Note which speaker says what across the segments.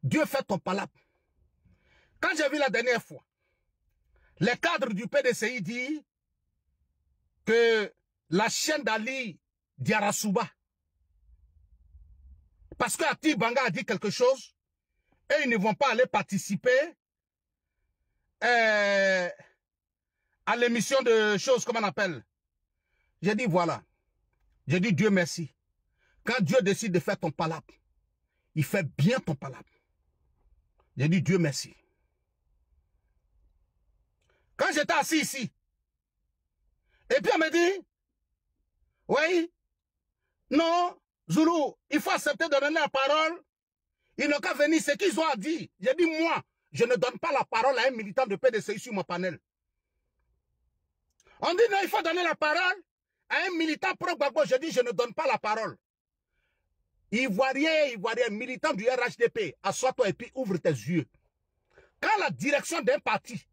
Speaker 1: Dieu fait ton palabre. Quand j'ai vu la dernière fois, les cadres du PDCI disent que la chaîne d'Ali Diarasuba, parce qu'Ati Banga a dit quelque chose, et ils ne vont pas aller participer à l'émission de choses, comment on appelle. J'ai dit voilà, j'ai dit Dieu merci. Quand Dieu décide de faire ton palabre, il fait bien ton palabre. J'ai dit Dieu merci. Quand j'étais assis ici, et puis on me dit, oui, non, Zulu, il faut accepter de donner la parole. Ils n'ont qu'à venir, ce qu'ils ont à dire. J'ai dit, moi, je ne donne pas la parole à un militant de PDCI sur mon panel. On dit, non, il faut donner la parole à un militant pro-Gbagbo. Je dis, je ne donne pas la parole. Ivoirien, militant du RHDP, assois-toi et puis ouvre tes yeux. Quand la direction d'un parti,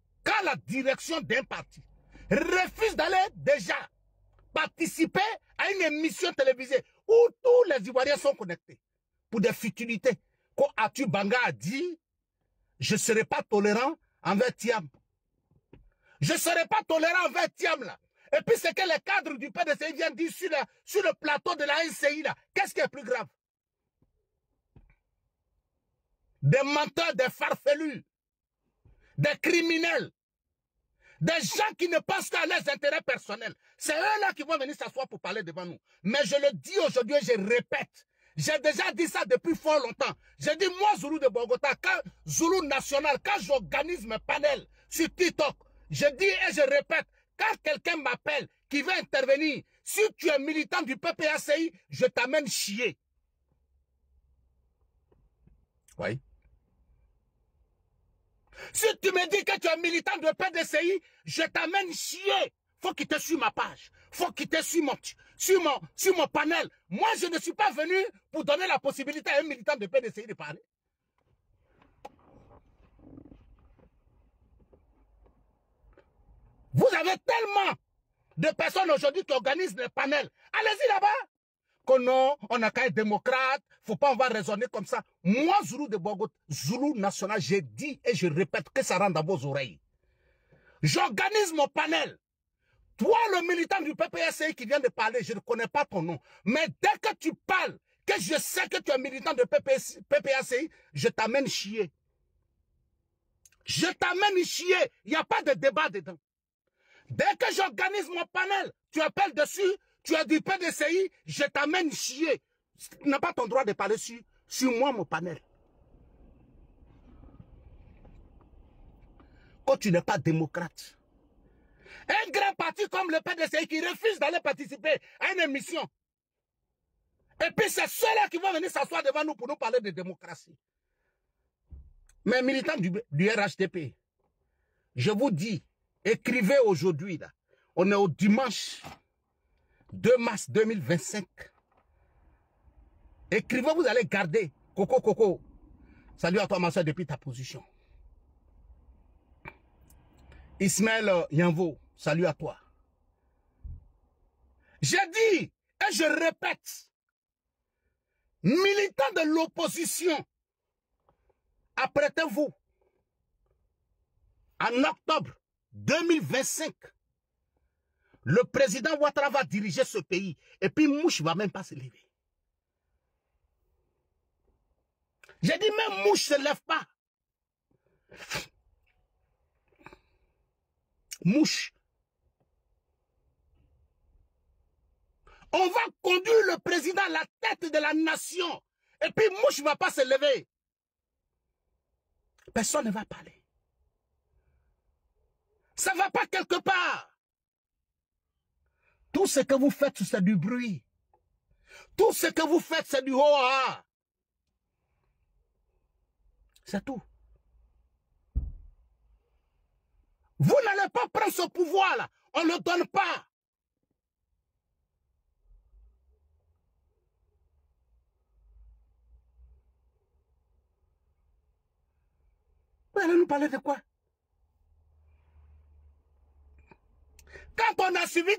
Speaker 1: refuse d'aller déjà participer à une émission télévisée où tous les Ivoiriens sont connectés pour des futilités, quand Atu Banga a dit, je ne serai pas tolérant envers Thiam. Je ne serai pas tolérant envers Thiam là. Et puis c'est que les cadres du PDCI viennent dire sur le plateau de la NCI là, qu'est-ce qui est plus grave? Des menteurs, des farfelus, des criminels, des gens qui ne pensent qu'à leurs intérêts personnels. C'est eux-là qui vont venir s'asseoir pour parler devant nous. Mais je le dis aujourd'hui et je répète. J'ai déjà dit ça depuis fort longtemps. J'ai dit, moi, Zulu de Bogota, Zulu national, quand j'organise mes panels sur TikTok, je dis et je répète, quand quelqu'un m'appelle, qui veut intervenir, si tu es militant du PPACI, je t'amène chier. Oui. Si tu me dis que tu es militant de PDCI, je t'amène chier. Faut qu'il te suive ma page. Faut qu'il te suive sur mon panel. Moi, je ne suis pas venu pour donner la possibilité à un militant de PDCI de parler. Vous avez tellement de personnes aujourd'hui qui organisent des panels. Allez-y là-bas. Que non, on n'a qu'à être démocrate, faut pas, on va raisonner comme ça. Moi, Zulu de Bogota, Zulu national, j'ai dit et je répète que ça rentre dans vos oreilles. J'organise mon panel. Toi, le militant du PPACI qui vient de parler, je ne connais pas ton nom. Mais dès que tu parles, que je sais que tu es militant de PPACI, je t'amène chier. Je t'amène chier. Il n'y a pas de débat dedans. Dès que j'organise mon panel, tu appelles dessus, tu as du PDCI, je t'amène chier. Tu n'as pas ton droit de parler sur moi, mon panel. Quand tu n'es pas démocrate. Un grand parti comme le PDCI qui refuse d'aller participer à une émission. Et puis c'est ceux-là qui vont venir s'asseoir devant nous pour nous parler de démocratie. Mais militants du RHDP, je vous dis, écrivez aujourd'hui, là. On est au dimanche 2 mars 2025. Écrivez, vous allez garder. Coco. Salut à toi, ma soeur, depuis ta position. Ismaël Yanvo, salut à toi. J'ai dit, et je répète, militants de l'opposition, apprêtez-vous. En octobre 2025, le président Ouattara va diriger ce pays. Et puis Mouche ne va même pas se lever. J'ai dit, même Mouche ne se lève pas. Mouche. On va conduire le président à la tête de la nation. Et puis Mouche ne va pas se lever. Personne ne va parler. Ça ne va pas quelque part. Tout ce que vous faites, c'est du bruit. Tout ce que vous faites, c'est du ho-ha. C'est tout. Vous n'allez pas prendre ce pouvoir-là. On ne le donne pas. Vous allez nous parler de quoi? Quand on a suivi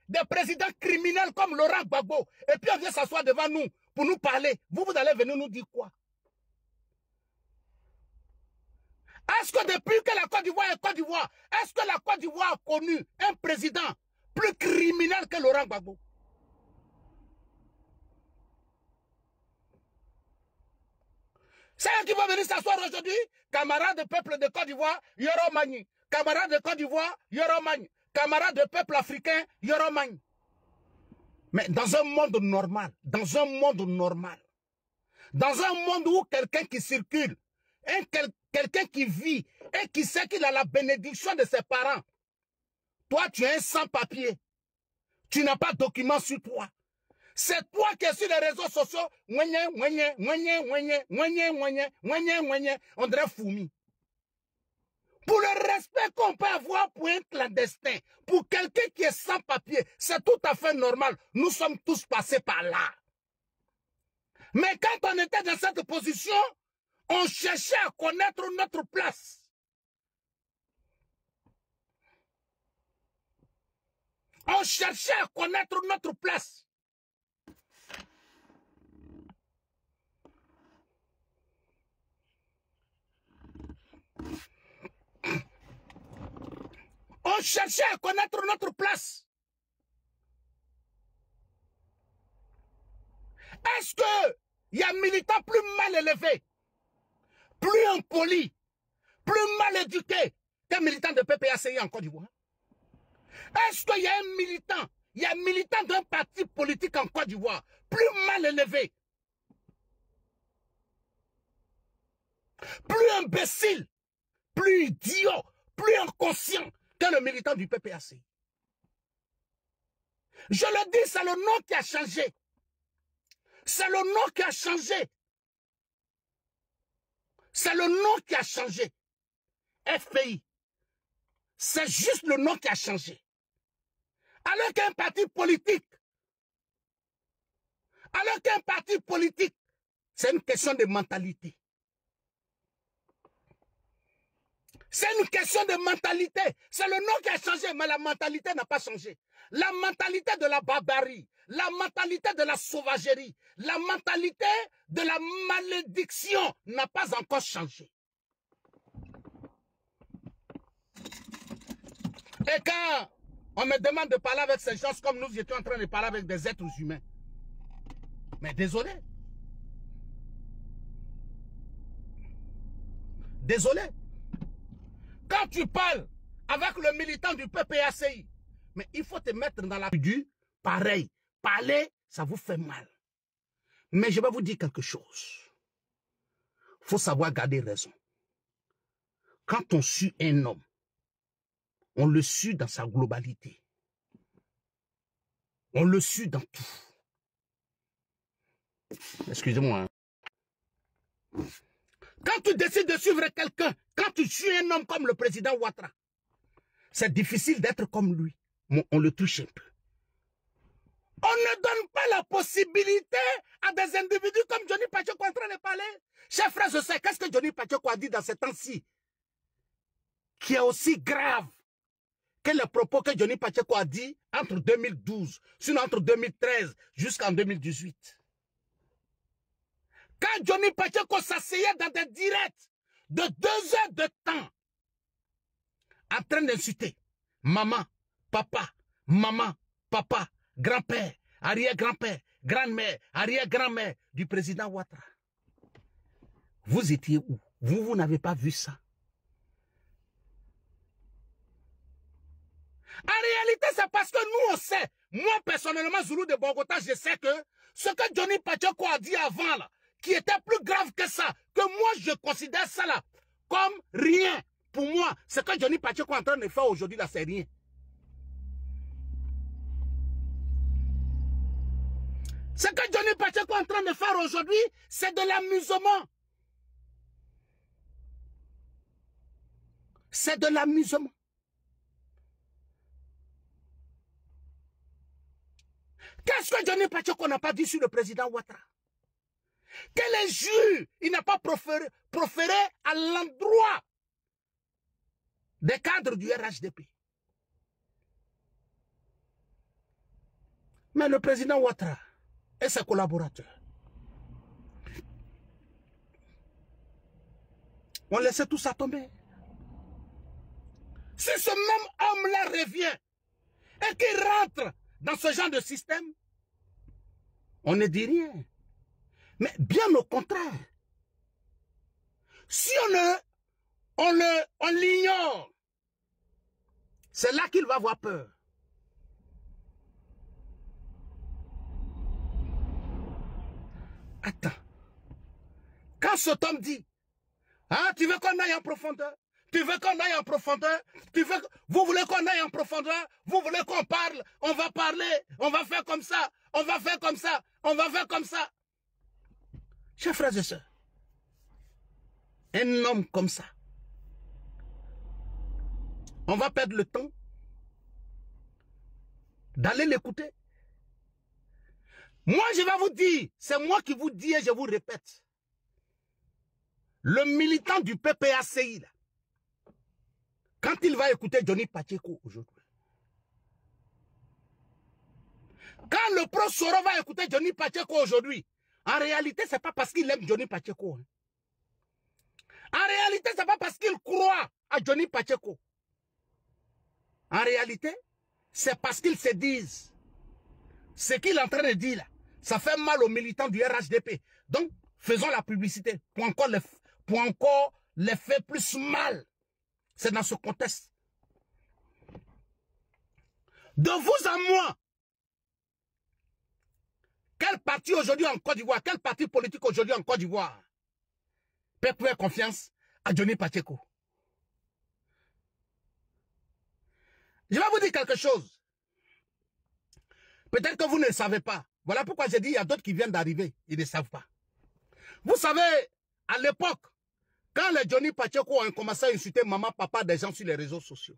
Speaker 1: des présidents criminels comme Laurent Gbagbo, et puis on vient s'asseoir devant nous pour nous parler. Vous allez venir nous dire quoi? Est-ce que depuis que la Côte d'Ivoire est Côte d'Ivoire, est-ce que la Côte d'Ivoire a connu un président plus criminel que Laurent Gbagbo? C'est eux qui vont venir s'asseoir aujourd'hui, camarades de peuple de Côte d'Ivoire, Yoro Magni. Camarades de Côte d'Ivoire, Yoro Magni. Camarades de peuple africain, Yoro Magni. Mais dans un monde normal, dans un monde où quelqu'un qui circule, quelqu'un qui vit et qui sait qu'il a la bénédiction de ses parents, toi tu es un sans-papier, tu n'as pas de document sur toi. C'est toi qui es sur les réseaux sociaux, on dirait Foumi. Pour le respect qu'on peut avoir pour un clandestin, pour quelqu'un qui est sans papier, c'est tout à fait normal. Nous sommes tous passés par là. Mais quand on était dans cette position, on cherchait à connaître notre place. On cherchait à connaître notre place. On cherchait à connaître notre place. Est-ce qu'il y a un militant plus mal élevé, plus impoli, plus mal éduqué qu'un militant de PPACI en Côte d'Ivoire? Est-ce qu'il y a un militant d'un parti politique en Côte d'Ivoire plus mal élevé, plus imbécile, plus idiot, plus inconscient que le militant du PPACI? Je le dis, c'est le nom qui a changé. C'est le nom qui a changé. C'est le nom qui a changé. FPI. C'est juste le nom qui a changé. Alors qu'un parti politique, c'est une question de mentalité. C'est une question de mentalité. C'est le nom qui a changé, mais la mentalité n'a pas changé. La mentalité de la barbarie, la mentalité de la sauvagerie, la mentalité de la malédiction n'a pas encore changé. Et quand on me demande de parler avec ces gens comme nous étions en train de parler avec des êtres humains, mais désolé. Désolé. Quand tu parles avec le militant du PPACI, mais il faut te mettre dans la du pareil. Parler, ça vous fait mal. Mais je vais vous dire quelque chose. Il faut savoir garder raison. Quand on suit un homme, on le suit dans sa globalité. On le suit dans tout. Excusez-moi. Quand tu décides de suivre quelqu'un, quand tu suis un homme comme le président Ouattara, c'est difficile d'être comme lui. On le touche un peu. On ne donne pas la possibilité à des individus comme Johnny Pacheco en train de parler. Chers frères, je sais, qu'est-ce que Johnny Pacheco a dit dans ces temps-ci qui est aussi grave que les propos que Johnny Pacheco a dit entre 2012, sinon entre 2013 jusqu'en 2018. Quand Johnny Pacheco s'asseyait dans des directs de 2 heures de temps, en train d'insulter maman, papa, grand-père, arrière-grand-père, grand-mère, arrière-grand-mère du président Ouattara. Vous étiez où? Vous n'avez pas vu ça. En réalité, c'est parce que nous, on sait. Moi, personnellement, Zoulou de Bogota, je sais que ce que Johnny Pacheco a dit avant, là, qui était plus grave que ça, que moi, je considère ça, là, comme rien. Pour moi, ce que Johnny Pacheco est en train de faire aujourd'hui, là, c'est rien. Ce que Johnny Pacheco est en train de faire aujourd'hui, c'est de l'amusement. C'est de l'amusement. Qu'est-ce que Johnny Pacheco n'a pas dit sur le président Ouattara? Quel injure il n'a pas proféré à l'endroit des cadres du RHDP? Mais le président Ouattara et ses collaborateurs, On laissait tout ça tomber. Si ce même homme-là revient et qu'il rentre dans ce genre de système, on ne dit rien. Mais bien au contraire, si on l'ignore, c'est là qu'il va avoir peur. Attends. Quand cet homme dit, ah, tu veux qu'on aille en profondeur? Tu veux qu'on aille en profondeur? Vous voulez qu'on aille en profondeur? Vous voulez qu'on parle? On va parler, on va faire comme ça, on va faire comme ça, on va faire comme ça. Chers frères et sœurs, un homme comme ça, on va perdre le temps d'aller l'écouter. Moi, je vais vous dire, c'est moi qui vous dis et je vous répète. Le militant du PPACI, là, quand il va écouter Johnny Pacheco aujourd'hui, quand le pro Soro va écouter Johnny Pacheco aujourd'hui, en réalité, ce n'est pas parce qu'il aime Johnny Pacheco. Hein. En réalité, ce n'est pas parce qu'il croit à Johnny Pacheco. En réalité, c'est parce qu'ils se disent ce qu'il est en train de dire là. Ça fait mal aux militants du RHDP. Donc, faisons la publicité pour encore les faire plus mal. C'est dans ce contexte. De vous à moi, quel parti aujourd'hui en Côte d'Ivoire, quel parti politique aujourd'hui en Côte d'Ivoire peut faire confiance à Johnny Pacheco? Je vais vous dire quelque chose. Peut-être que vous ne le savez pas. Voilà pourquoi j'ai dit il y a d'autres qui viennent d'arriver. Ils ne savent pas. Vous savez, à l'époque, quand les Johnny Pacheco ont commencé à insulter maman, papa des gens sur les réseaux sociaux,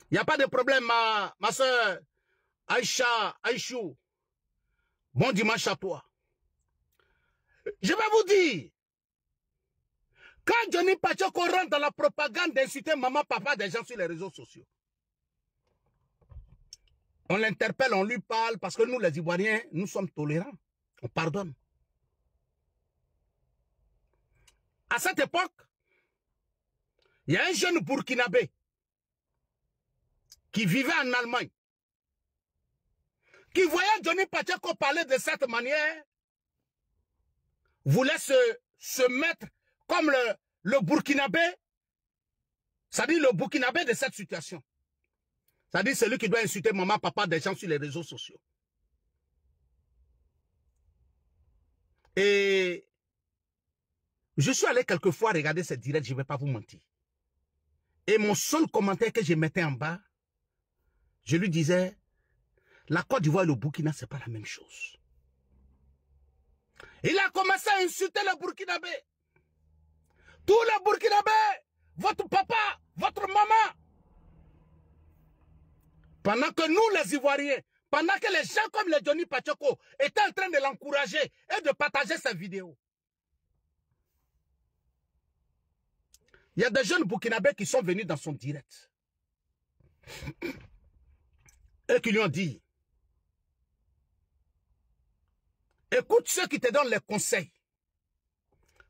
Speaker 1: il n'y a pas de problème, ma soeur Aïchou. Bon dimanche à toi. Je vais vous dire, quand Johnny Pacheco rentre dans la propagande d'insulter maman, papa des gens sur les réseaux sociaux, on l'interpelle, on lui parle, parce que nous, les Ivoiriens, nous sommes tolérants. On pardonne. À cette époque, il y a un jeune Burkinabé qui vivait en Allemagne, qui voyait Johnny Pacheco parler de cette manière, voulait se mettre comme le Burkinabé, c'est-à-dire le Burkinabé de cette situation. C'est-à-dire celui qui doit insulter maman, papa des gens sur les réseaux sociaux. Et je suis allé quelquefois regarder cette direct, je ne vais pas vous mentir. Et mon seul commentaire que je mettais en bas, je lui disais, la Côte d'Ivoire et le Burkina, ce n'est pas la même chose. Il a commencé à insulter le Burkinabé. Tous les Burkinabés, votre papa, votre maman. Pendant que nous, les Ivoiriens, pendant que les gens comme les Johnny Pacheco étaient en train de l'encourager et de partager ses vidéos. Il y a des jeunes Burkinabés qui sont venus dans son direct. Et qui lui ont dit, écoute ceux qui te donnent les conseils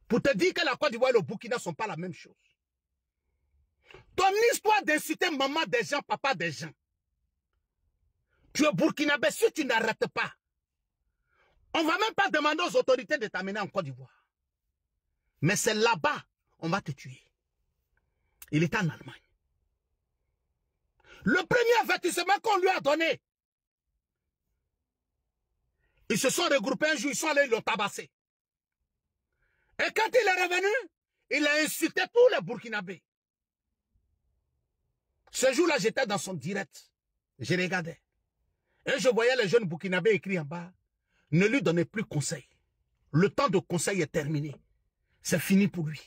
Speaker 1: pour te dire que la Côte d'Ivoire et le Burkina ne sont pas la même chose. Ton histoire d'insulter maman des gens, papa des gens, tu es Burkinabé, si tu n'arrêtes pas, on ne va même pas demander aux autorités de t'amener en Côte d'Ivoire. Mais c'est là-bas, on va te tuer. Il est en Allemagne. Le premier avertissement qu'on lui a donné, ils se sont regroupés un jour, ils sont allés, ils l'ont tabassé. Et quand il est revenu, il a insulté tous les Burkinabés. Ce jour-là, j'étais dans son direct. Je regardais. Et je voyais les jeunes Burkinabés écrits en bas. Ne lui donnez plus conseil. Le temps de conseil est terminé. C'est fini pour lui.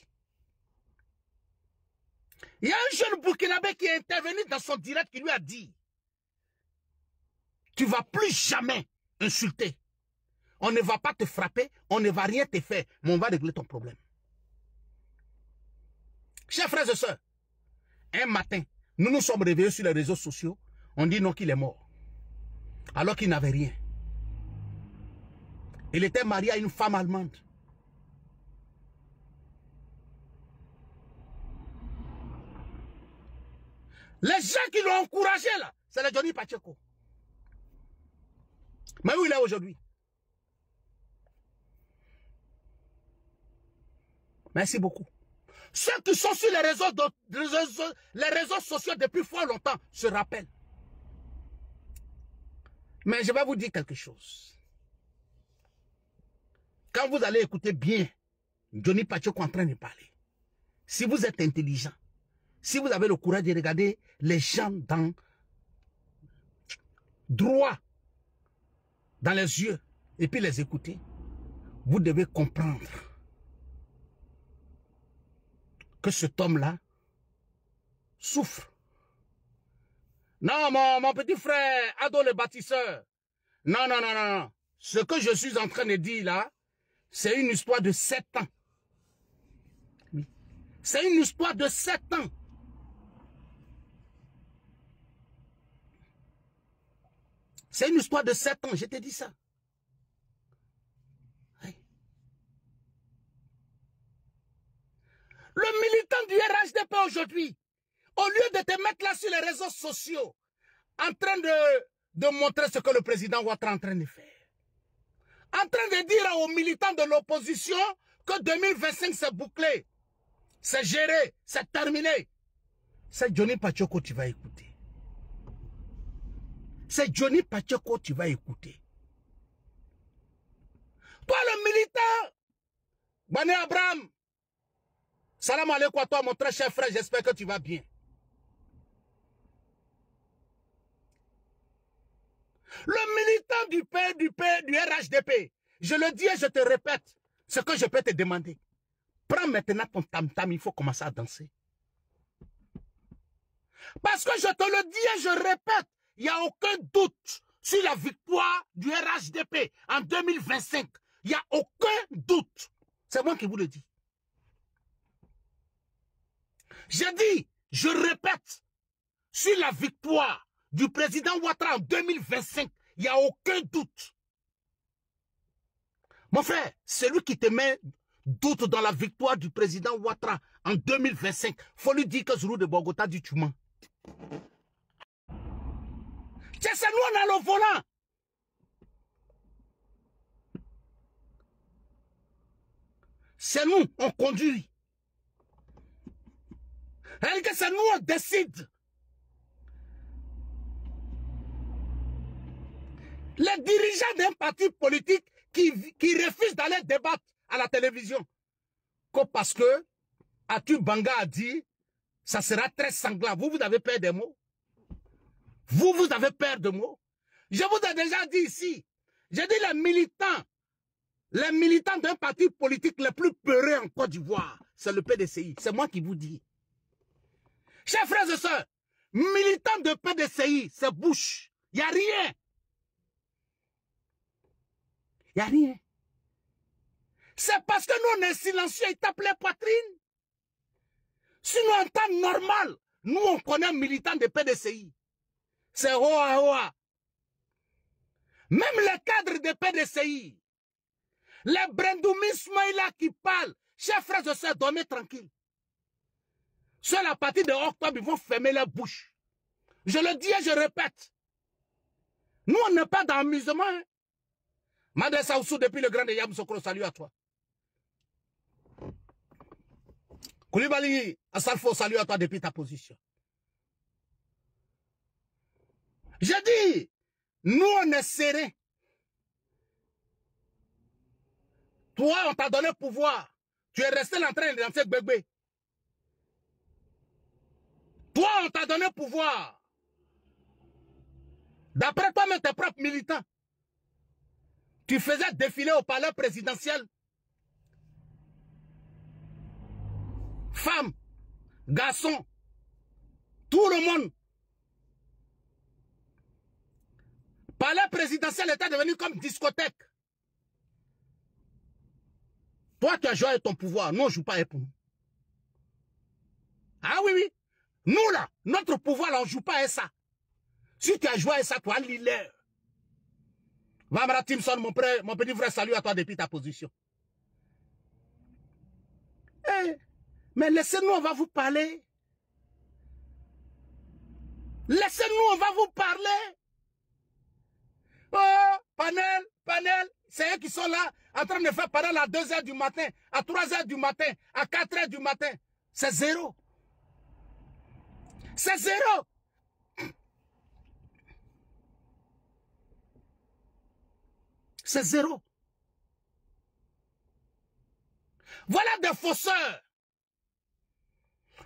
Speaker 1: Il y a un jeune Burkinabé qui est intervenu dans son direct qui lui a dit, tu ne vas plus jamais insulter. On ne va pas te frapper, on ne va rien te faire, mais on va régler ton problème. Chers frères et sœurs, un matin, nous nous sommes réveillés sur les réseaux sociaux, on dit non qu'il est mort. Alors qu'il n'avait rien. Il était marié à une femme allemande. Les gens qui l'ont encouragé là, c'est le Johnny Pacheco. Mais où il est aujourd'hui? Merci beaucoup. Ceux qui sont sur les réseaux sociaux depuis fort longtemps se rappellent. Mais je vais vous dire quelque chose. Quand vous allez écouter bien Johnny Pacheco en train de parler, si vous êtes intelligent, si vous avez le courage de regarder les gens droit dans les yeux et puis les écouter, vous devez comprendre que cet homme-là souffre. Non, mon petit frère Ado le bâtisseur. Non, non, non, non, non. Ce que je suis en train de dire là, c'est une histoire de 7 ans. Oui. C'est une histoire de 7 ans. C'est une histoire de 7 ans, je t'ai dit ça. Oui. Le militant du RHDP aujourd'hui, au lieu de te mettre là sur les réseaux sociaux, en train de montrer ce que le président Ouattara est en train de faire, en train de dire aux militants de l'opposition que 2025 c'est bouclé, c'est géré, c'est terminé. C'est Johnny Pacheco que tu vas écouter. C'est Johnny Pacheco que tu vas écouter. Toi le militant, Bané Abraham, salam alaikum à toi mon très cher frère, j'espère que tu vas bien. Le militant du RHDP, je le dis et je te répète, ce que je peux te demander. Prends maintenant ton tam-tam, il faut commencer à danser. Parce que je te le dis et je répète, il n'y a aucun doute sur la victoire du RHDP en 2025. Il n'y a aucun doute. C'est moi qui vous le dis. Je dis, je répète, sur la victoire du président Ouattara en 2025, il n'y a aucun doute. Mon frère, celui qui te met doute dans la victoire du président Ouattara en 2025, il faut lui dire que Zulu de Bogota dit tu mens. C'est nous, on a le volant. C'est nous, on conduit. C'est nous, on décide. Les dirigeants d'un parti politique qui refusent d'aller débattre à la télévision. Que parce que Atu Banga a dit, ça sera très sanglant. Vous avez peur des mots? Vous avez peur de mots? Je vous ai déjà dit ici, j'ai dit les militants d'un parti politique les plus peureux en Côte d'Ivoire, c'est le PDCI. C'est moi qui vous dis. Chers frères et sœurs, militants de PDCI, c'est Bush. Il n'y a rien. Il n'y a rien. C'est parce que nous, on est silencieux, ils tapent les poitrines. Sinon, en temps normal, nous, on connaît un militant de PDCI. C'est Hoa Hoa. Même les cadres de PDCI, les Brendoumi Smaïla qui parlent, chers frères et sœurs, dormez tranquille. Sur la partie de octobre, ils vont fermer leur bouche. Je le dis et je répète. Nous, on n'est pas dans l'amusement. Hein? Madre Saoussou, depuis le grand de Yamoussoukro, salut à toi. Koulibaly, Assalfo, salut à toi depuis ta position. Je dis, nous, on est serrés. Toi, on t'a donné pouvoir. Tu es resté en train de danser bébé. Toi, on t'a donné pouvoir. D'après toi-même, tes propres militants. Tu faisais défiler au palais présidentiel. Femmes, garçons, tout le monde. Palais présidentiel était devenu comme discothèque. Toi, tu as joué avec ton pouvoir. Nous, on ne joue pas avec nous. Ah oui, oui. Nous, là, notre pouvoir, là, on ne joue pas avec ça. Si tu as joué avec ça, toi, lis-leur. Vamra Timson, mon petit frère, salut à toi depuis ta position. Eh, mais laissez-nous, on va vous parler. Laissez-nous, on va vous parler. Oh, panel, c'est eux qui sont là, en train de faire panel à 2 h du matin, à 3 h du matin, à 4 h du matin. C'est zéro. C'est zéro. C'est zéro. Voilà des fausseurs.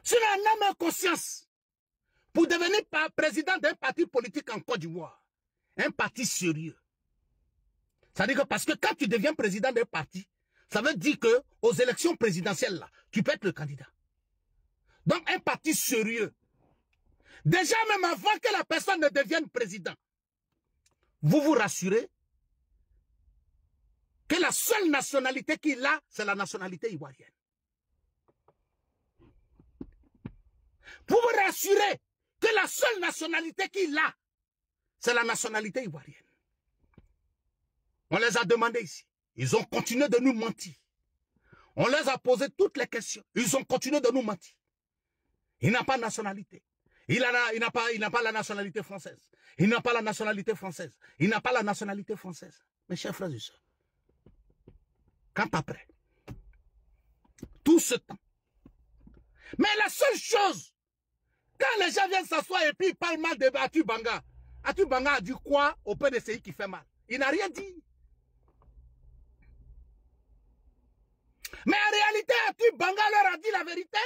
Speaker 1: Si on a même conscience pour devenir président d'un parti politique en Côte d'Ivoire, un parti sérieux. Ça veut dire que parce que quand tu deviens président d'un parti, ça veut dire que aux élections présidentielles, là, tu peux être le candidat. Donc un parti sérieux. Déjà même avant que la personne ne devienne président, vous vous rassurez que la seule nationalité qu'il a, c'est la nationalité ivoirienne. Pour vous rassurer que la seule nationalité qu'il a, c'est la nationalité ivoirienne. On les a demandé ici. Ils ont continué de nous mentir. On les a posé toutes les questions. Ils ont continué de nous mentir. Il n'a pas de nationalité. Il n'a pas la nationalité française. Il n'a pas la nationalité française. Il n'a pas la nationalité française. Mes chers frères et sœurs, quand après, tout ce temps, mais la seule chose, quand les gens viennent s'asseoir et puis ils parlent mal de Atu Banga, Atu Banga a dit quoi au PDCI qui fait mal? Il n'a rien dit. Mais en réalité, Atu Banga leur a dit la vérité.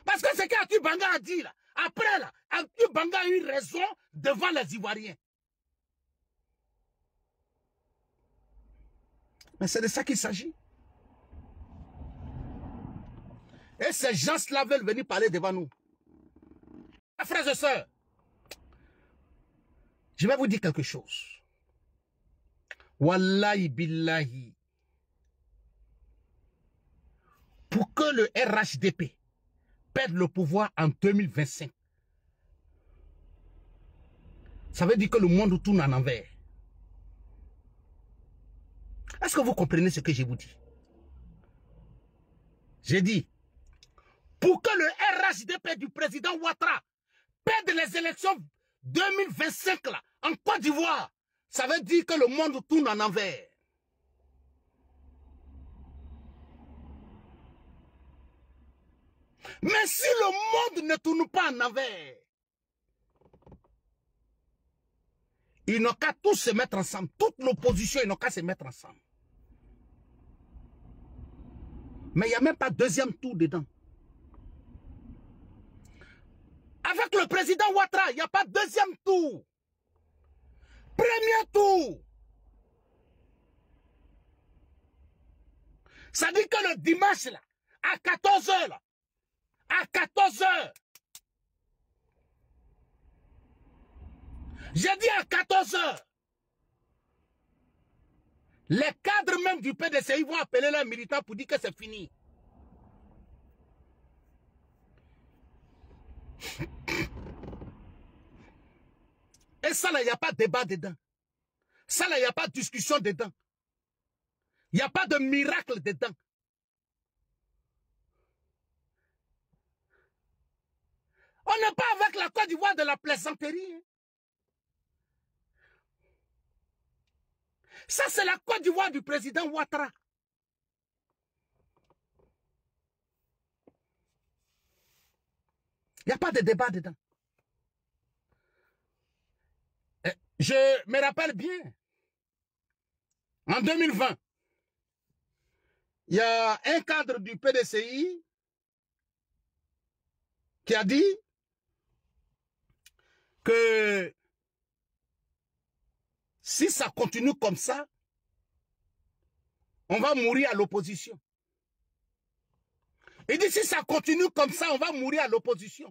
Speaker 1: Parce que ce qu'Atu Banga a dit là, après là, Atu Banga a eu raison devant les Ivoiriens. Mais c'est de ça qu'il s'agit. Et ces gens-là veulent venir parler devant nous. Frères et sœurs, je vais vous dire quelque chose. Wallahi billahi. Pour que le RHDP perde le pouvoir en 2025, ça veut dire que le monde tourne en envers. Est-ce que vous comprenez ce que je vous dis? J'ai dit, pour que le RHDP du président Ouattara perde les élections 2025 là, en Côte d'Ivoire, ça veut dire que le monde tourne en envers. Mais si le monde ne tourne pas en envers, ils n'ont qu'à tous se mettre ensemble. Toute l'opposition, ils n'ont qu'à se mettre ensemble. Mais il n'y a même pas deuxième tour dedans. Avec le président Ouattara, il n'y a pas deuxième tour. Premier tour. Ça dit que le dimanche, là, à 14 h, là, à 14 h, j'ai dit à 14 h, les cadres même du PDCI vont appeler leurs militants pour dire que c'est fini. Et ça là, il n'y a pas de débat dedans. Ça là, il n'y a pas de discussion dedans. Il n'y a pas de miracle dedans. On n'est pas avec la Côte d'Ivoire de la plaisanterie. Hein. Ça, c'est la Côte d'Ivoire du président Ouattara. Il n'y a pas de débat dedans. Je me rappelle bien, en 2020, il y a un cadre du PDCI qui a dit que si ça continue comme ça, on va mourir à l'opposition. Il dit si ça continue comme ça, on va mourir à l'opposition.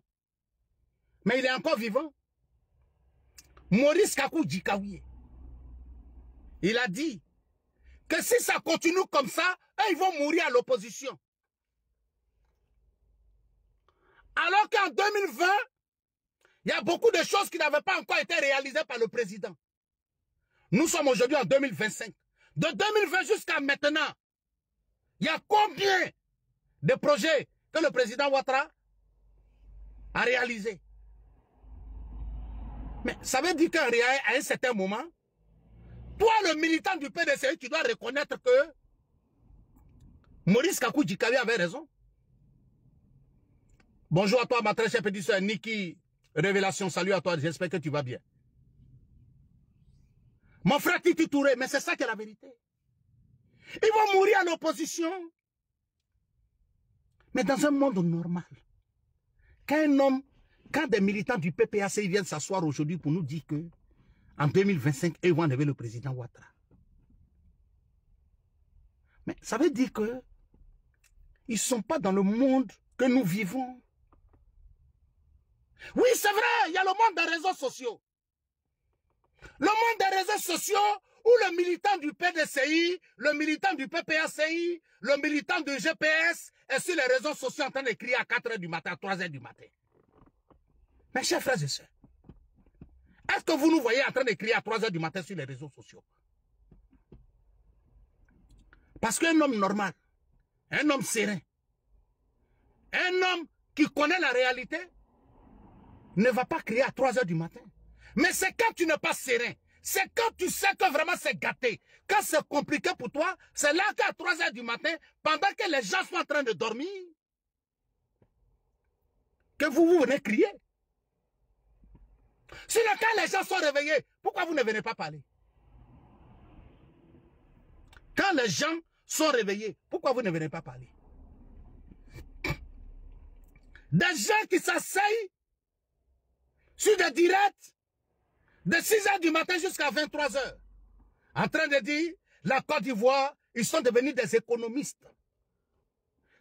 Speaker 1: Mais il est encore vivant. Maurice Kakou Djikaouye. Il a dit que si ça continue comme ça, eux, ils vont mourir à l'opposition. Alors qu'en 2020, il y a beaucoup de choses qui n'avaient pas encore été réalisées par le président. Nous sommes aujourd'hui en 2025. De 2020 jusqu'à maintenant, il y a combien de projets que le président Ouattara a réalisés? Mais ça veut dire qu'à un certain moment, toi, le militant du PDCI, tu dois reconnaître que Maurice Kakou Djikabi avait raison. Bonjour à toi, ma très chère petite soeur Niki Révélation. Salut à toi, j'espère que tu vas bien. Mon frère Titi Touré, mais c'est ça qui est la vérité. Ils vont mourir en opposition. Mais dans un monde normal, quand des militants du PPAC viennent s'asseoir aujourd'hui pour nous dire que en 2025, ils vont enlever le président Ouattara. Mais ça veut dire que ils ne sont pas dans le monde que nous vivons. Oui, c'est vrai, il y a le monde des réseaux sociaux. Le monde des réseaux sociaux où le militant du PDCI, le militant du PPACI, le militant du GPS est sur les réseaux sociaux en train d'écrire à 4 h du matin, à 3 h du matin. Mes chers frères et sœurs, est-ce que vous nous voyez en train d'écrire à 3 h du matin sur les réseaux sociaux? Parce qu'un homme normal, un homme serein, un homme qui connaît la réalité, ne va pas crier à 3 h du matin. Mais c'est quand tu n'es pas serein, c'est quand tu sais que vraiment c'est gâté, quand c'est compliqué pour toi, c'est là qu'à 3 h du matin, pendant que les gens sont en train de dormir, que vous venez crier. Sinon, quand les gens sont réveillés, pourquoi vous ne venez pas parler? Quand les gens sont réveillés, pourquoi vous ne venez pas parler? Des gens qui s'asseyent sur des directs de 6 h du matin jusqu'à 23 h, en train de dire, la Côte d'Ivoire, ils sont devenus des économistes.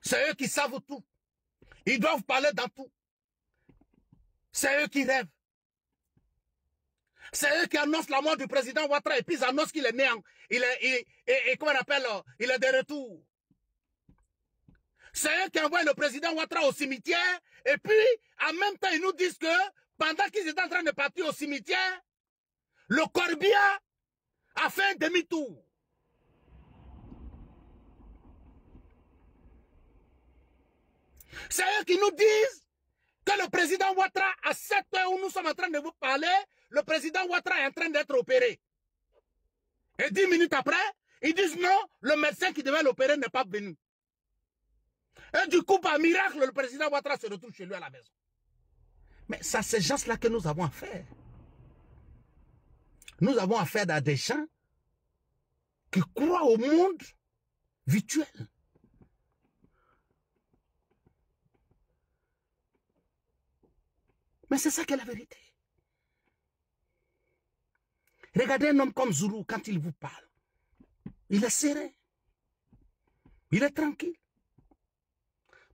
Speaker 1: C'est eux qui savent tout. Ils doivent parler dans tout. C'est eux qui rêvent. C'est eux qui annoncent la mort du président Ouattara et puis ils annoncent qu'il est né, comment on appelle, il est de retour. C'est eux qui envoient le président Ouattara au cimetière et puis en même temps ils nous disent que pendant qu'ils étaient en train de partir au cimetière, le corbillard a fait un demi-tour. C'est eux qui nous disent que le président Ouattara, à 7 h où nous sommes en train de vous parler, le président Ouattara est en train d'être opéré. Et 10 minutes après, ils disent non, le médecin qui devait l'opérer n'est pas venu. Et du coup, par miracle, le président Ouattara se retrouve chez lui à la maison. Mais c'est ces gens-là que nous avons affaire. Nous avons affaire à des gens qui croient au monde virtuel. Mais c'est ça qui est la vérité. Regardez un homme comme Zulu, quand il vous parle, il est serein, il est tranquille.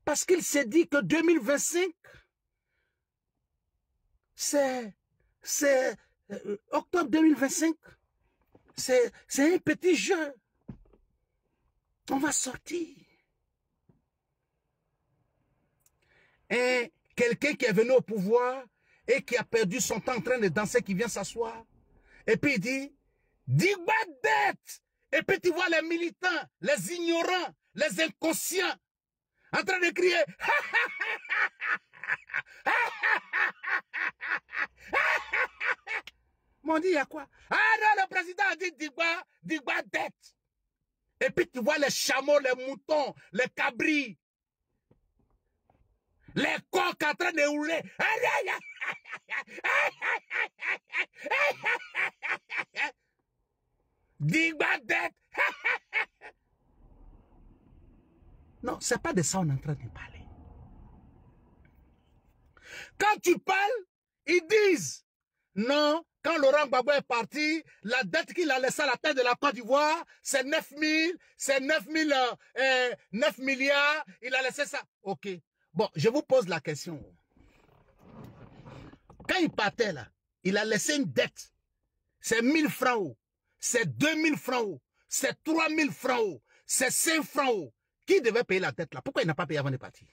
Speaker 1: Parce qu'il s'est dit que 2025, c'est octobre 2025, c'est un petit jeu. On va sortir. Et quelqu'un qui est venu au pouvoir et qui a perdu son temps en train de danser, qui vient s'asseoir, et puis il dit, Digba dette. Et puis tu vois les militants, les ignorants, les inconscients, en train de crier. M'ont dit, il y a quoi? Ah non, le président a dit Digba dette. Et puis tu vois les chameaux, les moutons, les cabris, les coqs en train de rouler. Digba dette. Non, c'est pas de ça on est en train de parler. Quand tu parles, ils disent non, quand Laurent Gbagbo est parti, la dette qu'il a laissée à la tête de la Côte d'Ivoire, c'est 9 milliards, il a laissé ça. Ok. Bon, je vous pose la question. Quand il partait là, il a laissé une dette. C'est 1000 francs, c'est 2000 francs, c'est 3000 francs, c'est 5 francs. Qui devait payer la dette là? Pourquoi il n'a pas payé avant de partir?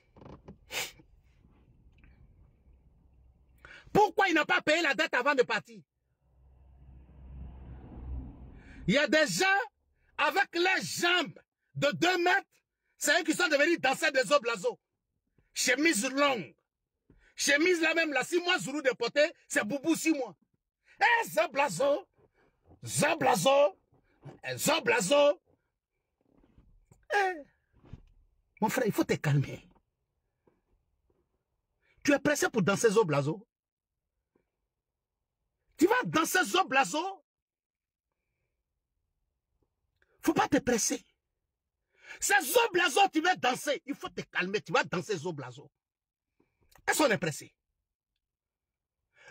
Speaker 1: Pourquoi il n'a pas payé la dette avant de partir? Il y a des gens avec les jambes de 2 mètres, c'est eux qui sont devenus danseurs des Zoblazo. Chemise longue. Chemise là même, là, 6 mois, Zoulou déporté, c'est Boubou 6 mois. Eh, Zoblazo, Zoblazo, Zoblazo. Eh, mon frère, il faut te calmer. Tu es pressé pour danser Zoblazo? Tu vas danser Zoblazo? Faut pas te presser. C'est Zoblazo, tu vas danser. Il faut te calmer, tu vas danser Zoblazo. Est-ce qu'on est pressé?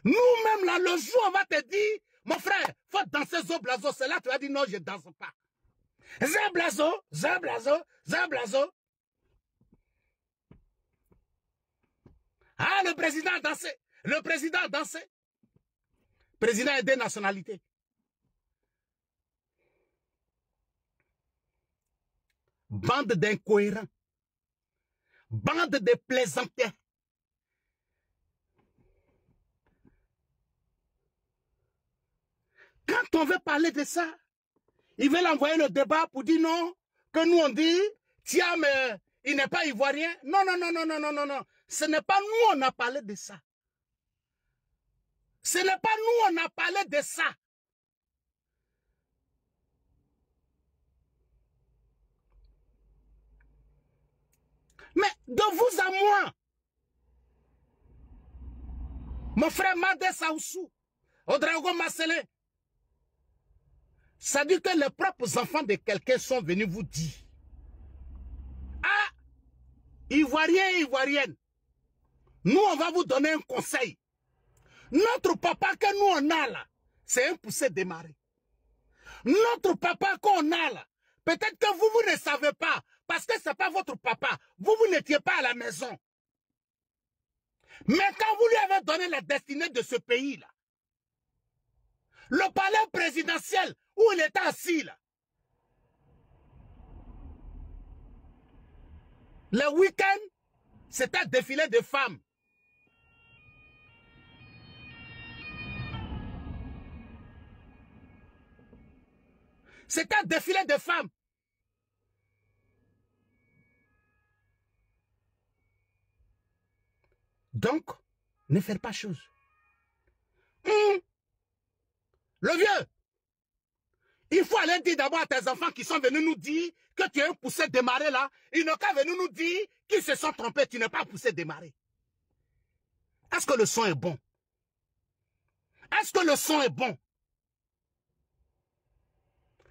Speaker 1: Nous-mêmes, là, le jour, on va te dire, mon frère, faut danser Zoblazo. C'est là que tu vas dire, non, je ne danse pas. Zoblazo, Zoblazo, Zoblazo. Ah, le président a dansé. Le président a dansé. Le président a des nationalités. Bande d'incohérents. Bande de plaisantins. Quand on veut parler de ça, ils veulent envoyer le débat pour dire non, que nous on dit, tiens, mais il n'est pas ivoirien. Non, non, non, non, non, non, non, non. Ce n'est pas nous on a parlé de ça. Ce n'est pas nous on a parlé de ça. Mais de vous à moi, mon frère Made Saoussou, Odrago Massele, ça dit que les propres enfants de quelqu'un sont venus vous dire, ah, Ivoiriens et Ivoiriennes, nous on va vous donner un conseil. Notre papa que nous on a là, c'est un poussé démarré. Notre papa qu'on a là, peut-être que vous, vous ne savez pas, parce que ce n'est pas votre papa. Vous, vous n'étiez pas à la maison. Mais quand vous lui avez donné la destinée de ce pays-là, le palais présidentiel où il était assis là, le week-end, c'était un défilé de femmes. C'était un défilé de femmes. Donc, ne faites pas chose. Le vieux, il faut aller dire d'abord à tes enfants qui sont venus nous dire que tu es un poussé démarré là. Ils n'ont qu'à venir nous dire qu'ils se sont trompés. Tu n'es pas poussé démarré. Est-ce que le son est bon? Est-ce que le son est bon?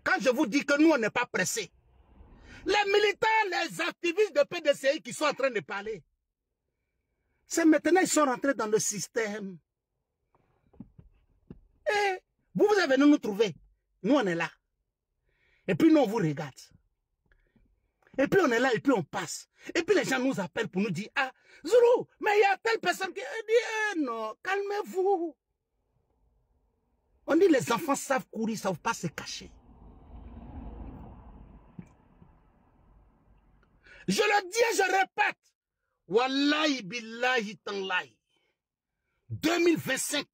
Speaker 1: Quand je vous dis que nous, on n'est pas pressés, les militants, les activistes de PDCI qui sont en train de parler, c'est maintenant ils sont rentrés dans le système. Et vous êtes venus nous trouver. Nous, on est là. Et puis nous, on vous regarde. Et puis on est là, et puis on passe. Et puis les gens nous appellent pour nous dire, ah, Zoulou, mais il y a telle personne qui dit, non, calmez-vous. On dit, les enfants savent courir, ils ne savent pas se cacher. Je le dis et je répète. Wallahi billahi tanlahi. 2025,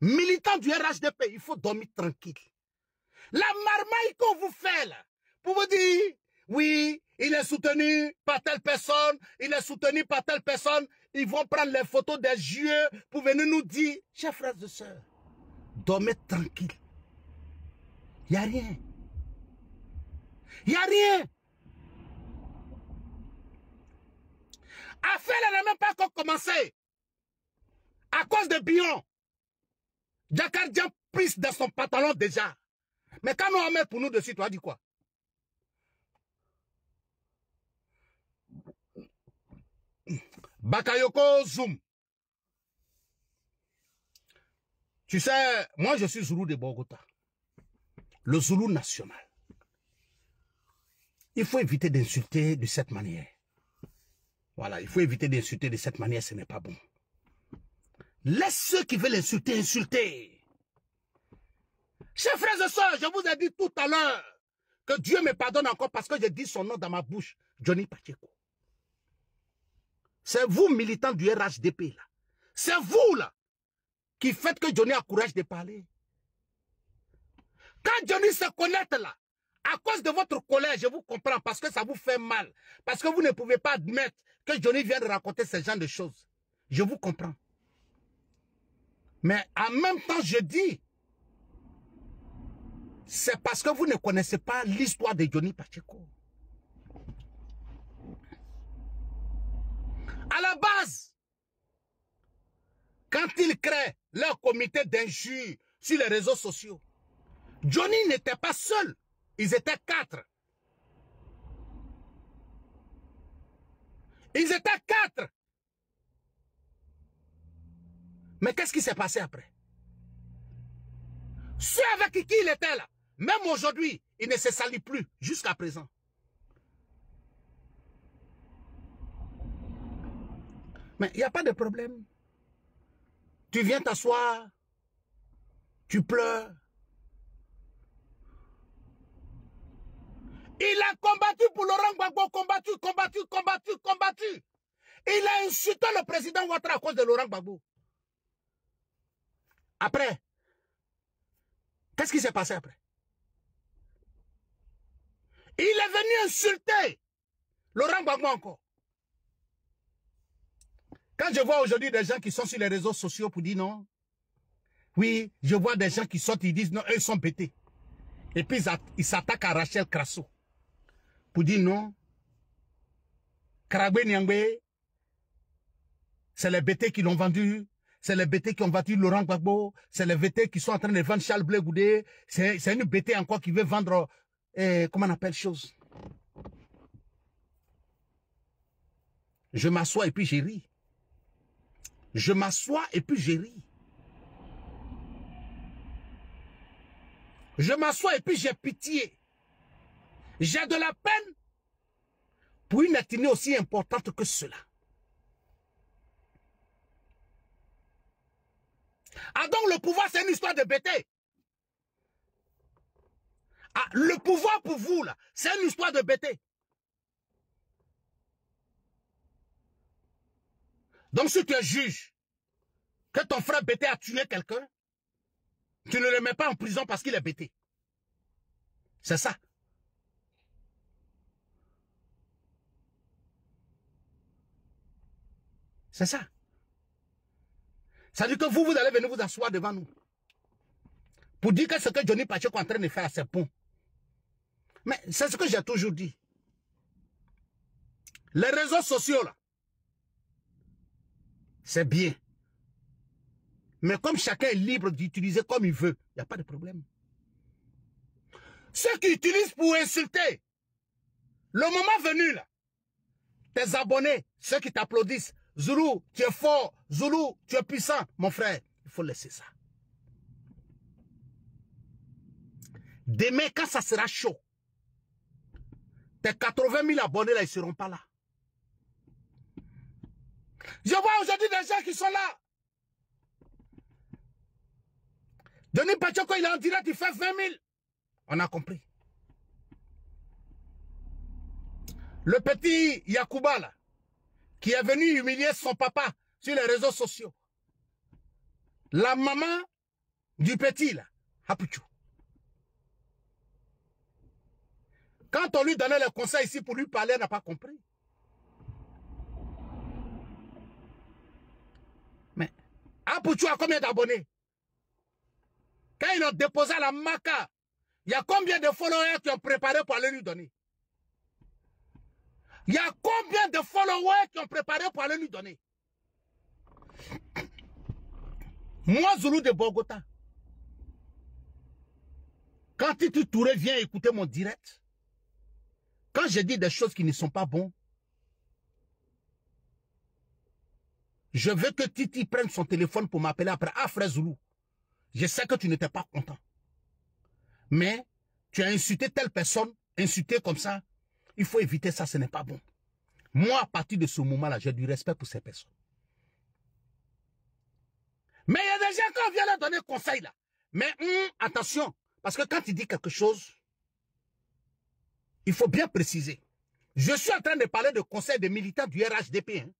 Speaker 1: militants du RHDP, il faut dormir tranquille. La marmaille qu'on vous fait là, pour vous dire, oui, il est soutenu par telle personne, il est soutenu par telle personne, ils vont prendre les photos des yeux pour venir nous dire, chers frères et sœurs, dormez tranquille. Il n'y a rien. Il n'y a rien. Affaire n'a même pas encore commencé. À cause de Bion. Jakardia pisse dans son pantalon déjà. Mais quand on met pour nous dessus, tu as dit quoi? Bakayoko Zoom. Tu sais, moi je suis Zoulou de Bogota. Le Zoulou national. Il faut éviter d'insulter de cette manière. Voilà, il faut éviter d'insulter de cette manière, ce n'est pas bon. Laisse ceux qui veulent insulter, insulter. Chers frères et sœurs, je vous ai dit tout à l'heure que Dieu me pardonne encore parce que j'ai dit son nom dans ma bouche, Johnny Pacheco. C'est vous, militants du RHDP, là. C'est vous, là, qui faites que Johnny a courage de parler. Quand Johnny se connecte là, à cause de votre colère, je vous comprends, parce que ça vous fait mal. Parce que vous ne pouvez pas admettre que Johnny vient de raconter ce genre de choses. Je vous comprends. Mais en même temps, je dis, c'est parce que vous ne connaissez pas l'histoire de Johnny Pacheco. À la base, quand ils créent leur comité d'injures sur les réseaux sociaux, Johnny n'était pas seul. Ils étaient 4. Ils étaient 4. Mais qu'est-ce qui s'est passé après? Ceux avec qui il était là, même aujourd'hui, il ne se salit plus jusqu'à présent. Mais il n'y a pas de problème. Tu viens t'asseoir, tu pleures. Il a combattu pour Laurent Gbagbo, combattu. Il a insulté le président Ouattara à cause de Laurent Gbagbo. Après, qu'est-ce qui s'est passé après? Il est venu insulter Laurent Gbagbo encore. Quand je vois aujourd'hui des gens qui sont sur les réseaux sociaux pour dire non, oui, je vois des gens qui sortent, ils disent non, eux ils sont bêtés. Et puis ils s'attaquent à Rachel Crasso pour dire non, Karagbe Nyangbe, c'est les bêtés qui l'ont vendu, c'est les bêtés qui ont vendu Laurent Gbagbo, c'est les bêtés qui sont en train de vendre Charles Blé Goudé, c'est une bêtée encore qui veut vendre, comment on appelle chose. Je m'assois et puis j'ai ri. Je m'assois et puis j'ai ri. Je m'assois et puis j'ai pitié. J'ai de la peine pour une ethnie aussi importante que cela. Ah donc le pouvoir c'est une histoire de bêté. Ah, le pouvoir pour vous là, c'est une histoire de bêté. Donc si tu es juge que ton frère bêté a tué quelqu'un, tu ne le mets pas en prison parce qu'il est bêté. C'est ça. C'est ça. Ça veut dire que vous allez venir vous asseoir devant nous pour dire que ce que Johnny Pacheco est en train de faire, c'est bon. Mais c'est ce que j'ai toujours dit. Les réseaux sociaux, là, c'est bien. Mais comme chacun est libre d'utiliser comme il veut, il n'y a pas de problème. Ceux qui utilisent pour insulter, le moment venu, là, tes abonnés, ceux qui t'applaudissent, Zulu, tu es fort, Zulu, tu es puissant, mon frère, il faut laisser ça. Demain, quand ça sera chaud, tes 80 000 abonnés, là, ils ne seront pas là. Je vois aujourd'hui des gens qui sont là. Johnny Pacheco, il est en direct, il fait 20 000. On a compris. Le petit Yacouba, là, qui est venu humilier son papa sur les réseaux sociaux. La maman du petit, là, Hapuchou. Quand on lui donnait le conseil ici pour lui parler, elle n'a pas compris. Mais Hapuchou a combien d'abonnés? Quand ils l'ont déposé à la Maca, il y a combien de followers qui ont préparé pour aller lui donner? Il y a combien de followers qui ont préparé pour aller lui donner? Moi, Zulu de Bogota, quand Titi Touré vient écouter mon direct, quand je dis des choses qui ne sont pas bonnes, je veux que Titi prenne son téléphone pour m'appeler après. Ah, frère Zulu, je sais que tu n'étais pas content. Mais tu as insulté telle personne, insulté comme ça. Il faut éviter ça, ce n'est pas bon. Moi, à partir de ce moment-là, j'ai du respect pour ces personnes. Mais il y a des gens qui viennent leur donner conseil là. Mais attention, parce que quand tu dis quelque chose, il faut bien préciser. Je suis en train de parler de conseil de militants du RHDP. Hein.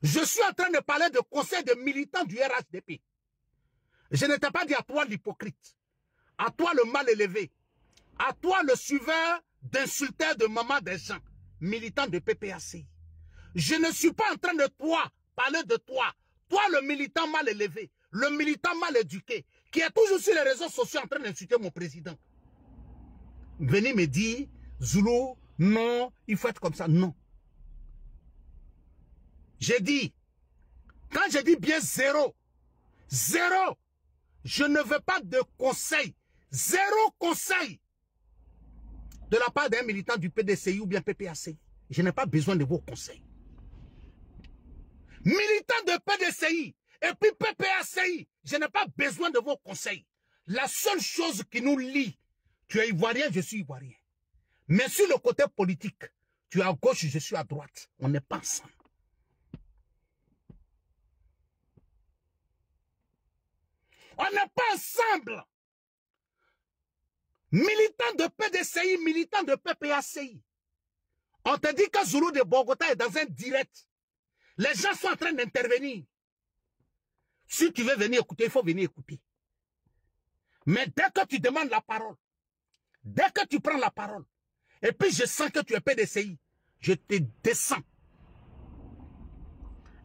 Speaker 1: Je suis en train de parler de conseil de militants du RHDP. Je ne t'ai pas dit à toi l'hypocrite. À toi le mal élevé. À toi le suiveur d'insulteurs de maman des gens. Militant de PPAC. Je ne suis pas en train de toi, parler de toi. Toi le militant mal élevé. Le militant mal éduqué. Qui est toujours sur les réseaux sociaux en train d'insulter mon président. Venez me dire, Zulu, non, il faut être comme ça. Non. J'ai dit, quand je dis bien zéro, zéro, je ne veux pas de conseil. Zéro conseil de la part d'un militant du PDCI ou bien PPAC. Je n'ai pas besoin de vos conseils. Militant de PDCI et puis PPACI, je n'ai pas besoin de vos conseils. La seule chose qui nous lie, tu es ivoirien, je suis ivoirien. Mais sur le côté politique, tu es à gauche, je suis à droite. On n'est pas ensemble. On n'est pas ensemble. Militant de PDCI, militant de PPACI. On te dit que Zulu de Bogota est dans un direct. Les gens sont en train d'intervenir. Si tu veux venir écouter, il faut venir écouter. Mais dès que tu demandes la parole, dès que tu prends la parole, et puis je sens que tu es PDCI, je te descends.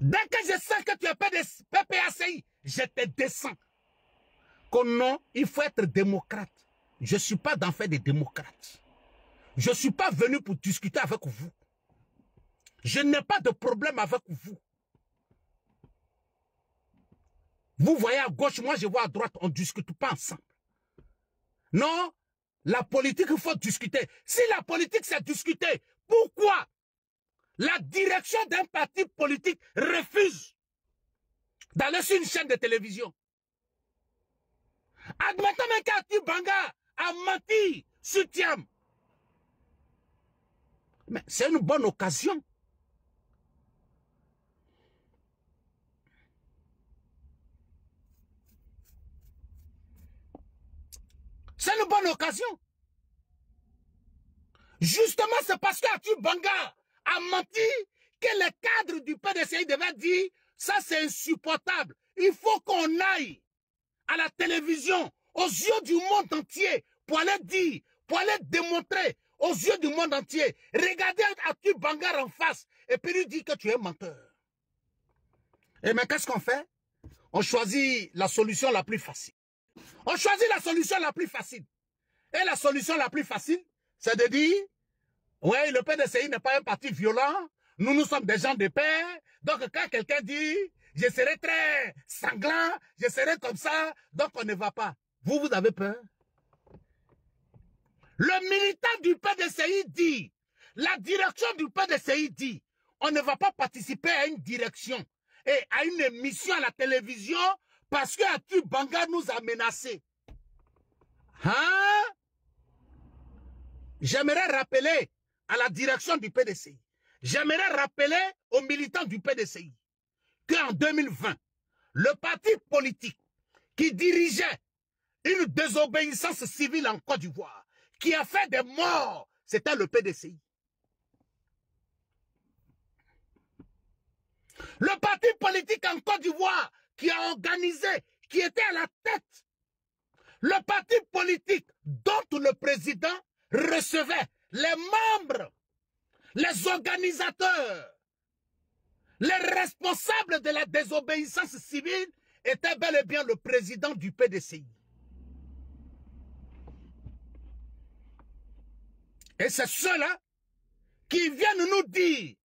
Speaker 1: Dès que je sens que tu es PPACI, je te descends. Que non, il faut être démocrate. Je ne suis pas dans fait des démocrates. Je ne suis pas venu pour discuter avec vous. Je n'ai pas de problème avec vous. Vous voyez à gauche, moi je vois à droite, on ne discute pas ensemble. Non, la politique, il faut discuter. Si la politique c'est discuter, pourquoi la direction d'un parti politique refuse d'aller sur une chaîne de télévision? Admettons même qu'Ati Banga a menti sur Thiam. Mais c'est une bonne occasion. C'est une bonne occasion. Justement, c'est parce qu'Ati Banga a menti que les cadres du PDCI devaient dire ça c'est insupportable. Il faut qu'on aille à la télévision, aux yeux du monde entier, pour aller dire, pour aller démontrer aux yeux du monde entier. Regardez Atu Bangar en face et puis lui dire que tu es menteur. Et mais qu'est-ce qu'on fait? On choisit la solution la plus facile. On choisit la solution la plus facile. Et la solution la plus facile, c'est de dire, ouais, le PDCI n'est pas un parti violent, nous sommes des gens de paix, donc quand quelqu'un dit, je serai très sanglant, je serai comme ça, donc on ne va pas. Vous avez peur? Le militant du PDCI dit, la direction du PDCI dit, on ne va pas participer à une direction et à une émission à la télévision parce que Atu Banga nous a menacés. Hein? J'aimerais rappeler à la direction du PDCI, j'aimerais rappeler aux militants du PDCI qu'en 2020, le parti politique qui dirigeait une désobéissance civile en Côte d'Ivoire, qui a fait des morts, c'était le PDCI. Le parti politique en Côte d'Ivoire qui a organisé, qui était à la tête, le parti politique dont le président recevait les membres, les organisateurs, les responsables de la désobéissance civile était bel et bien le président du PDCI. Et c'est ceux-là qui viennent nous dire,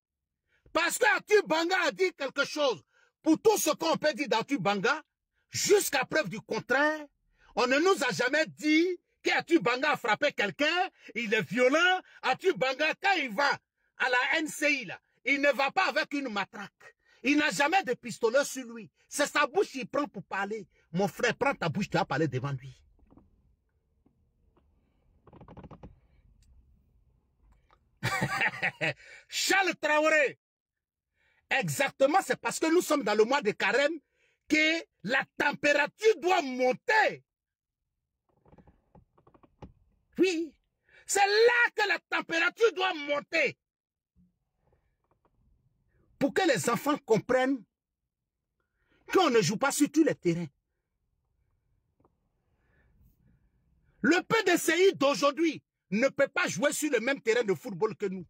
Speaker 1: parce qu'Atu Banga a dit quelque chose, pour tout ce qu'on peut dire d'Atu Banga, jusqu'à preuve du contraire, on ne nous a jamais dit qu'Atu Banga a frappé quelqu'un, il est violent. Atu Banga, quand il va à la NCI, là, il ne va pas avec une matraque. Il n'a jamais de pistolet sur lui. C'est sa bouche qu'il prend pour parler. Mon frère, prends ta bouche, tu vas parler devant lui. Charles Traoré. Exactement, c'est parce que nous sommes dans le mois de carême que la température doit monter. Oui, c'est là que la température doit monter. Pour que les enfants comprennent qu'on ne joue pas sur tous les terrains. Le PDCI d'aujourd'hui ne peut pas jouer sur le même terrain de football que nous.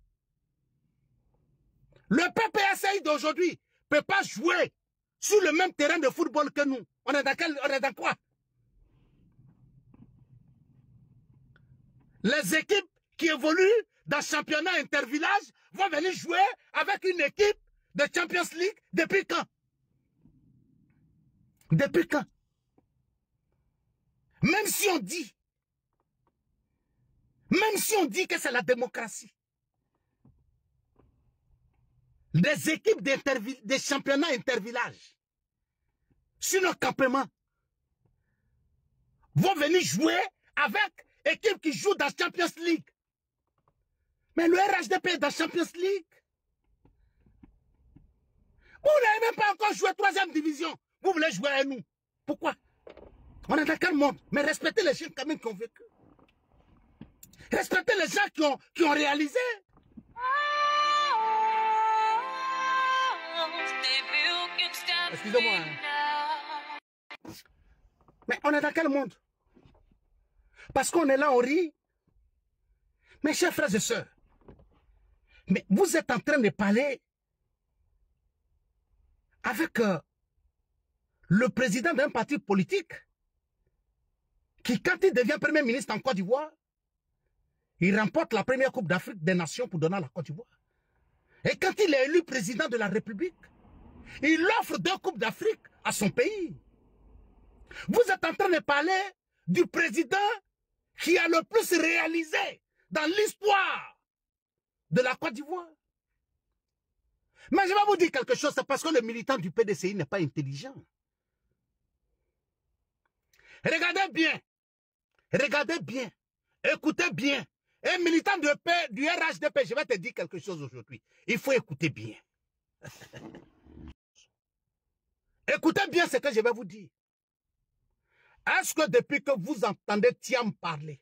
Speaker 1: Le PPSI d'aujourd'hui ne peut pas jouer sur le même terrain de football que nous. On est dans quoi? Les équipes qui évoluent dans le championnat intervillage vont venir jouer avec une équipe de Champions League depuis quand? Depuis quand? Même si on dit que c'est la démocratie, des équipes des championnats intervillages sur nos campements vont venir jouer avec équipes qui jouent dans la Champions League. Mais le RHDP est dans la Champions League. Vous n'avez même pas encore joué 3e division. Vous voulez jouer à nous. Pourquoi? On est dans quel monde? Mais respectez les gens quand même qui ont vécu. Respectez les gens qui ont réalisé. Excusez-moi. Mais on est dans quel monde? Parce qu'on est là, on rit. Mes chers frères et sœurs, mais vous êtes en train de parler avec le président d'un parti politique qui, quand il devient Premier ministre en Côte d'Ivoire, il remporte la première Coupe d'Afrique des Nations pour donner à la Côte d'Ivoire. Et quand il est élu président de la République, il offre 2 Coupes d'Afrique à son pays. Vous êtes en train de parler du président qui a le plus réalisé dans l'histoire de la Côte d'Ivoire. Mais je vais vous dire quelque chose, c'est parce que le militant du PDCI n'est pas intelligent. Regardez bien, écoutez bien. Un militant du RHDP, je vais te dire quelque chose aujourd'hui. Il faut écouter bien. Écoutez bien ce que je vais vous dire. Est-ce que depuis que vous entendez Thiam parler,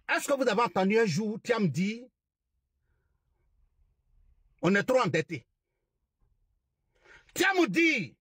Speaker 1: est-ce que vous avez entendu un jour Thiam dire on est trop endetté? Thiam dit